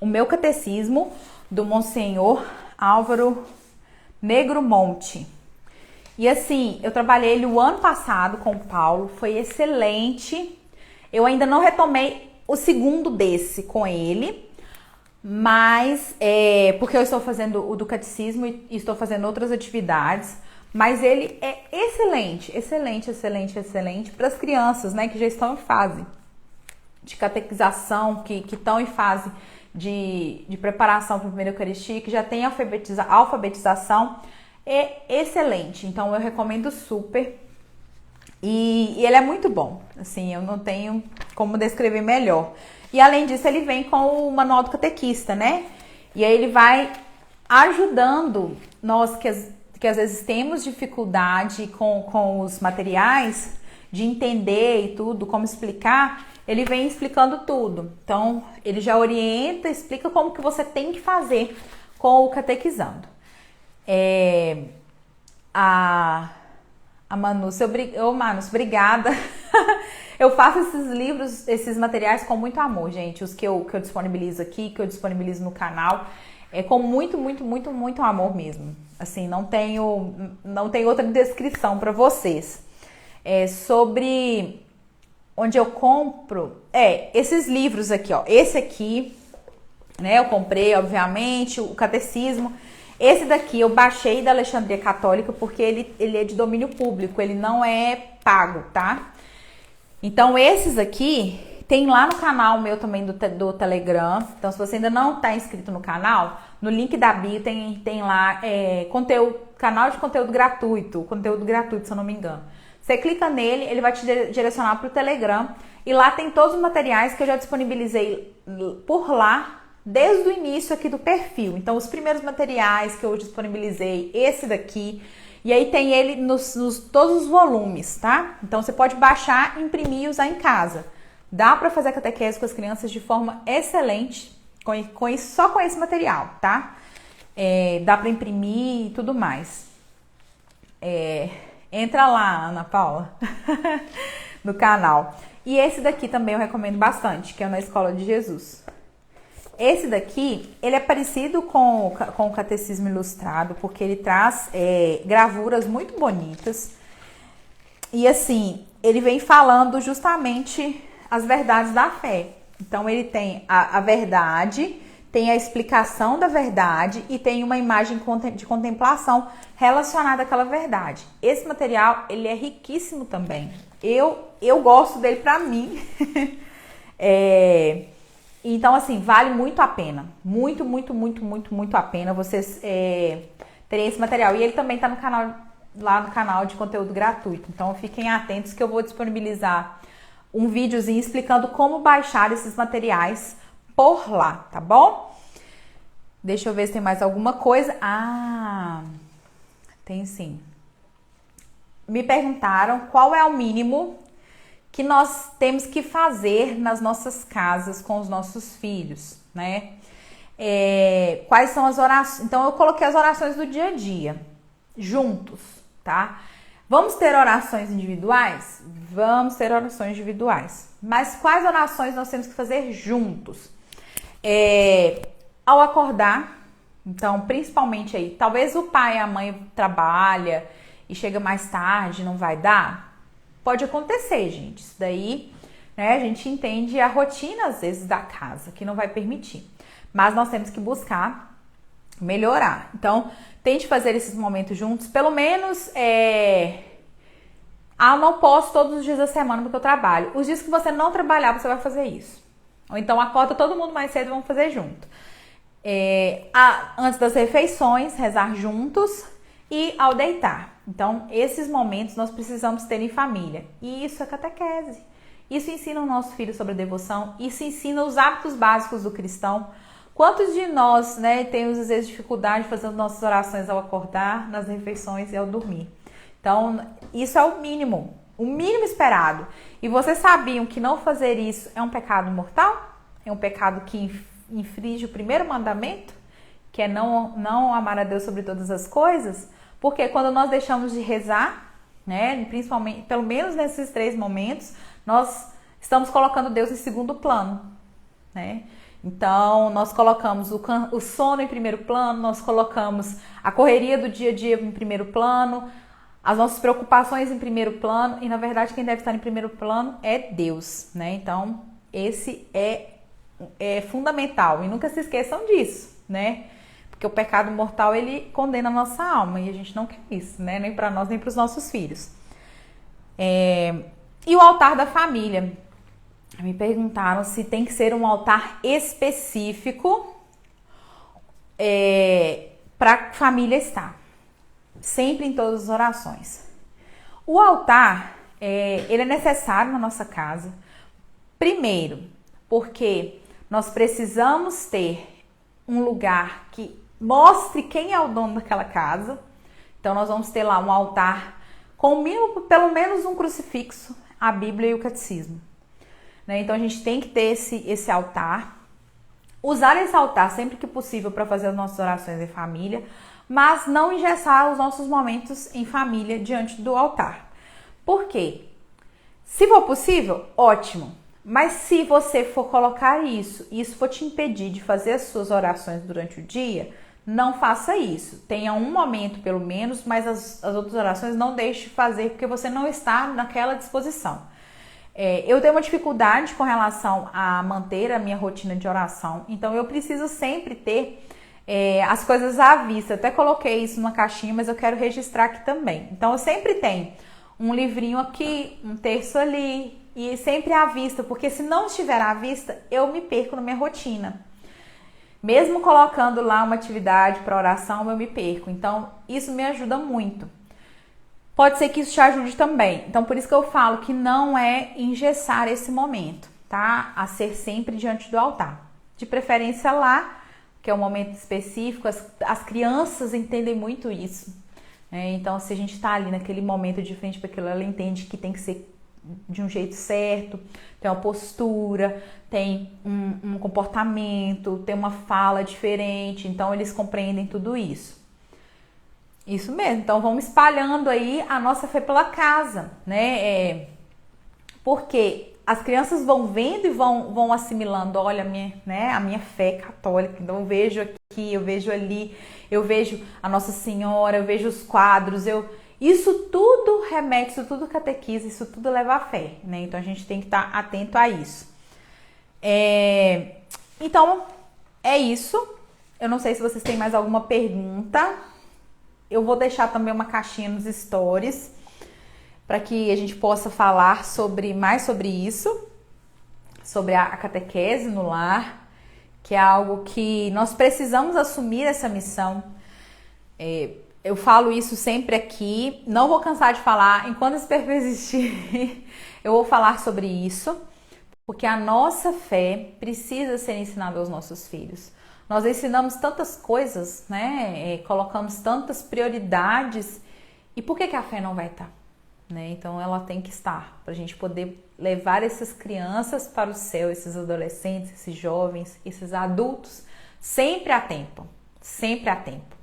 S1: O meu catecismo do Monsenhor Álvaro Negromonte. E assim, eu trabalhei ele o ano passado com o Paulo, foi excelente. Eu ainda não retomei o segundo desse com ele, mas porque eu estou fazendo o do catecismo e estou fazendo outras atividades. Mas ele é excelente para as crianças, né, que já estão em fase de catequização, que estão em fase de preparação para a primeira Eucaristia, que já tem alfabetização, é excelente. Então eu recomendo super. E ele é muito bom, assim, eu não tenho como descrever melhor. E além disso, ele vem com o manual do catequista, né? E aí ele vai ajudando nós que às vezes temos dificuldade com os materiais, de entender e tudo, como explicar, ele vem explicando tudo. Então, ele já orienta, explica como que você tem que fazer com o catequizando. A Manúcia, Manus, obrigada. Eu faço esses livros, esses materiais com muito amor, gente. Os que eu disponibilizo aqui, que eu disponibilizo no canal, é com muito, muito, muito, muito amor mesmo. Assim, não tenho outra descrição para vocês. Sobre onde eu compro, esses livros aqui, ó. Esse aqui, né, eu comprei, obviamente, o Catecismo. Esse daqui eu baixei da Alexandria Católica porque ele é de domínio público, ele não é pago, tá? Então, esses aqui tem lá no canal meu também do Telegram. Então, se você ainda não está inscrito no canal, no link da bio tem lá canal de conteúdo gratuito, se eu não me engano. Você clica nele, ele vai te direcionar para o Telegram. E lá tem todos os materiais que eu já disponibilizei por lá, desde o início aqui do perfil. Então, os primeiros materiais que eu disponibilizei, esse daqui. E aí tem ele nos todos os volumes, tá? Então, você pode baixar, imprimir e usar em casa. Dá para fazer a catequese com as crianças de forma excelente só com esse material, tá? Dá para imprimir e tudo mais. Entra lá, Ana Paula, no canal. E esse daqui também eu recomendo bastante, que é Na Escola de Jesus. Esse daqui, ele é parecido com o Catecismo Ilustrado, porque ele traz gravuras muito bonitas. E assim, ele vem falando justamente as verdades da fé. Então, ele tem a verdade, tem a explicação da verdade e tem uma imagem de contemplação relacionada àquela verdade. Esse material, ele é riquíssimo também. Eu gosto dele para mim. Então, assim, vale muito a pena. Muito, muito, muito, muito, muito a pena vocês terem esse material. E ele também tá lá no canal de conteúdo gratuito. Então, fiquem atentos que eu vou disponibilizar um videozinho explicando como baixar esses materiais por lá, tá bom? Deixa eu ver se tem mais alguma coisa. Tem sim. Me perguntaram qual é o mínimo que nós temos que fazer nas nossas casas com os nossos filhos, né? Quais são as orações? Então, eu coloquei as orações do dia a dia, juntos, tá? Vamos ter orações individuais? Vamos ter orações individuais. Mas quais orações nós temos que fazer juntos? Ao acordar, então, principalmente aí, talvez o pai e a mãe trabalha e chega mais tarde, não vai dar? Pode acontecer, gente. Isso daí, né, a gente entende a rotina, às vezes, da casa, que não vai permitir. Mas nós temos que buscar melhorar. Então, tente fazer esses momentos juntos. Pelo menos, eu não posso todos os dias da semana porque eu trabalho. Os dias que você não trabalhar, você vai fazer isso. Ou então, acorda todo mundo mais cedo e vamos fazer junto. Antes das refeições, rezar juntos e ao deitar. Então, esses momentos nós precisamos ter em família. E isso é catequese. Isso ensina o nosso filho sobre a devoção. Isso ensina os hábitos básicos do cristão. Quantos de nós, né, temos às vezes dificuldade fazendo nossas orações ao acordar, nas refeições e ao dormir? Então, isso é o mínimo esperado. E vocês sabiam que não fazer isso é um pecado mortal? É um pecado que infringe o primeiro mandamento, que é não amar a Deus sobre todas as coisas? Porque quando nós deixamos de rezar, né, principalmente, pelo menos nesses 3 momentos, nós estamos colocando Deus em segundo plano, né? Então, nós colocamos o sono em primeiro plano, nós colocamos a correria do dia a dia em primeiro plano, as nossas preocupações em primeiro plano, e na verdade quem deve estar em primeiro plano é Deus, né? Então, esse é fundamental, e nunca se esqueçam disso, né? Porque o pecado mortal, ele condena a nossa alma, e a gente não quer isso, né? Nem para nós, nem para os nossos filhos. E o altar da família. Me perguntaram se tem que ser um altar específico para a família estar. Sempre em todas as orações. O altar, ele é necessário na nossa casa. Primeiro, porque nós precisamos ter um lugar que mostre quem é o dono daquela casa. Então, nós vamos ter lá um altar com pelo menos um crucifixo, a Bíblia e o catecismo. Né? Então, a gente tem que ter esse altar. Usar esse altar sempre que possível para fazer as nossas orações em família, mas não engessar os nossos momentos em família diante do altar. Por quê? Se for possível, ótimo. Mas se você for colocar isso e isso for te impedir de fazer as suas orações durante o dia, não faça isso. Tenha um momento pelo menos, mas as outras orações não deixe de fazer porque você não está naquela disposição. Eu tenho uma dificuldade com relação a manter a minha rotina de oração, então eu preciso sempre ter as coisas à vista. Eu até coloquei isso numa caixinha, mas eu quero registrar aqui também. Então eu sempre tenho um livrinho aqui, um terço ali e sempre à vista, porque se não estiver à vista, eu me perco na minha rotina. Mesmo colocando lá uma atividade para oração, eu me perco. Então isso me ajuda muito. Pode ser que isso te ajude também. Então, por isso que eu falo que não é engessar esse momento, tá? A ser sempre diante do altar. De preferência lá, que é um momento específico, as crianças entendem muito isso. Então, se a gente tá ali naquele momento de frente para aquilo, ela entende que tem que ser de um jeito certo, tem uma postura, tem um comportamento, tem uma fala diferente. Então, eles compreendem tudo isso. Isso mesmo, então vamos espalhando aí a nossa fé pela casa, né? Porque as crianças vão vendo e vão assimilando, olha, a minha fé católica, então eu vejo aqui, eu vejo ali, eu vejo a Nossa Senhora, eu vejo os quadros, isso tudo remete, isso tudo catequiza, isso tudo leva à fé, né? Então a gente tem que estar atento a isso. Então, é isso. Eu não sei se vocês têm mais alguma pergunta. Eu vou deixar também uma caixinha nos stories para que a gente possa falar mais sobre isso, sobre a catequese no lar, que é algo que nós precisamos assumir essa missão. Eu falo isso sempre aqui, não vou cansar de falar, enquanto esse perfil existir, eu vou falar sobre isso, porque a nossa fé precisa ser ensinada aos nossos filhos. Nós ensinamos tantas coisas, né? Colocamos tantas prioridades. E por que a fé não vai estar? Né? Então ela tem que estar para a gente poder levar essas crianças para o céu, esses adolescentes, esses jovens, esses adultos, sempre a tempo. Sempre a tempo.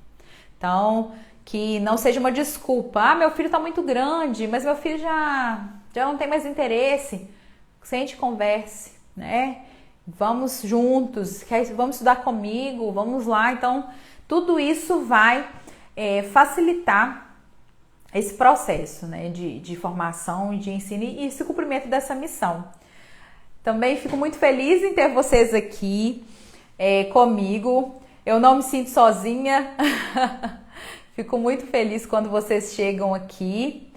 S1: Então, que não seja uma desculpa. Meu filho está muito grande, mas meu filho já não tem mais interesse. Sente e converse, né? Vamos juntos, vamos estudar comigo, vamos lá. Então, tudo isso vai facilitar esse processo, né, de formação e de ensino e esse cumprimento dessa missão. Também fico muito feliz em ter vocês aqui comigo. Eu não me sinto sozinha. Fico muito feliz quando vocês chegam aqui.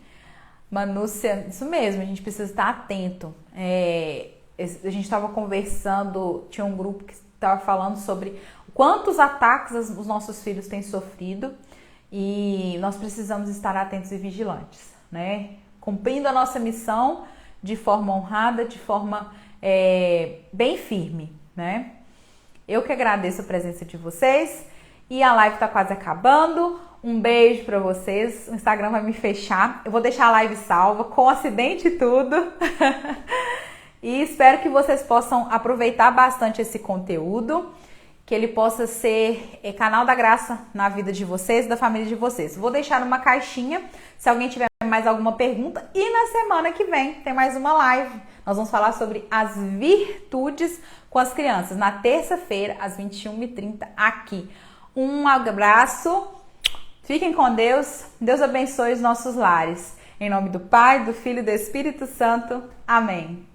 S1: Manúcia, isso mesmo, a gente precisa estar atento. A gente estava conversando, tinha um grupo que estava falando sobre quantos ataques os nossos filhos têm sofrido e nós precisamos estar atentos e vigilantes, né? Cumprindo a nossa missão de forma honrada, de forma bem firme, né? Eu que agradeço a presença de vocês e a live está quase acabando. Um beijo para vocês. O Instagram vai me fechar. Eu vou deixar a live salva com acidente e tudo. E espero que vocês possam aproveitar bastante esse conteúdo, que ele possa ser canal da graça na vida de vocês, da família de vocês. Vou deixar numa caixinha, se alguém tiver mais alguma pergunta. E na semana que vem tem mais uma live. Nós vamos falar sobre as virtudes com as crianças, na terça-feira, às 21h30, aqui. Um abraço, fiquem com Deus, Deus abençoe os nossos lares. Em nome do Pai, do Filho e do Espírito Santo. Amém.